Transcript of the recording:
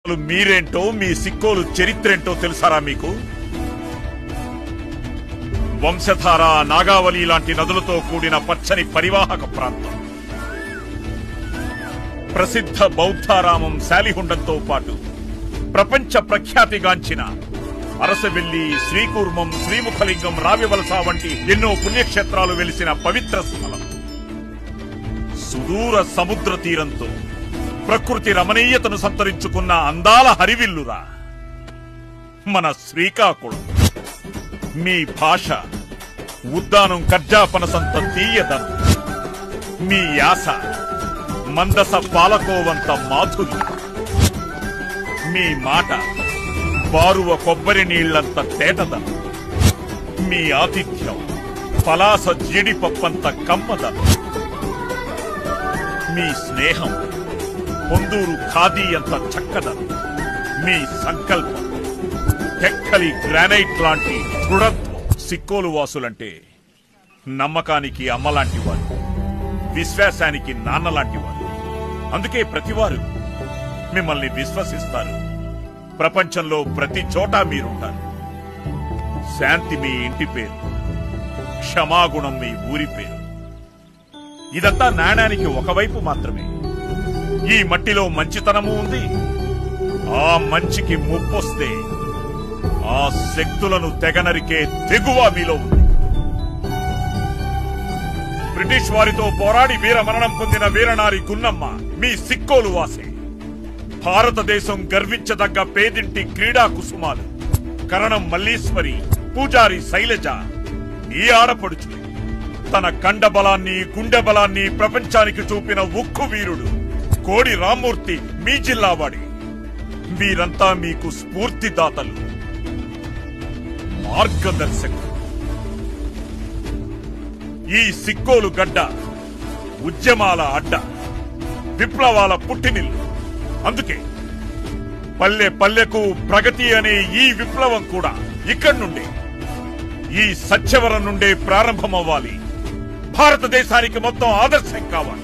మీరేంటో మీ సిక్కోలు చరిత్రేంటో తెలుసారా మీకు? వంశధార, నాగావళి లాంటి నదులతో కూడిన పచ్చని పరివాహక ప్రాంతం. ప్రసిద్ధ బౌద్ధారామం శాలిహుండంతో పాటు ప్రపంచ ప్రఖ్యాతిగాంచిన అరసవెల్లి, శ్రీకూర్మం, శ్రీముఖలింగం, రావివలస వంటి ఎన్నో పుణ్యక్షేత్రాలు వెలిసిన పవిత్ర స్థలం. సుదూర సముద్ర తీరంతో ప్రకృతి రమణీయతను సంతరించుకున్న అందాల హరివిల్లురా మన శ్రీకాకుళం. మీ భాష ఉద్దానం కర్జాపనసంత తీయదనం, మీ యాస మందస పాలకోవంత మాధుర్యం, మీ మాట బారువ కొబ్బరి నీళ్లంత తేటదనం, మీ ఆతిథ్యం పలాస జీడిపప్పంత కమ్మదనం, మీ స్నేహం పొందూరు ఖాదీ అంత చక్కదనం, మీ సంకల్పం టెక్కలి గ్రానైట్ లాంటి దృఢత్వం. సిక్కోలు వాసులంటే నమ్మకానికి అమ్మలాంటి వారు, విశ్వాసానికి నాన్నలాంటి వారు. అందుకే ప్రతివారు మిమ్మల్ని విశ్వసిస్తారు. ప్రపంచంలో ప్రతి చోట మీరుంటారు. శాంతి మీ ఇంటి పేరు, క్షమాగుణం మీ ఊరి పేరు. ఇదంతా నాణానికి ఒకవైపు మాత్రమే. ఈ మట్టిలో మంచితనము ఉంది. ఆ మంచికి ముప్పొస్తే ఆ శక్తులను తెగనరికే తెగువ మీలో ఉంది. బ్రిటిష్ వారితో పోరాడి వీరమరణం పొందిన వీరనారి గున్నమ్మ మీ సిక్కోలు వాసే. భారతదేశం గర్వించదగ్గ పేదింటి క్రీడా కుసుమాలు కరణం మల్లీశ్వరి, పూజారి శైలజ ఈ ఆడపడుచు. తన కండ బలాన్ని, గుండె బలాన్ని ప్రపంచానికి చూపిన ఉక్కు వీరుడు కోడి రామ్మూర్తి మీ జిల్లావాడి. వీరంతా మీకు స్ఫూర్తిదాతలు, మార్గదర్శకులు. ఈ సిక్కోలు గడ్డ ఉద్యమాల అడ్డ, విప్లవాల పుట్టినిల్లు. అందుకే పల్లె పల్లెకు ప్రగతి అనే ఈ విప్లవం కూడా ఇక్కడి నుండే, ఈ సత్యవరం నుండే ప్రారంభమవ్వాలి. భారతదేశానికి మొత్తం ఆదర్శం కావాలి.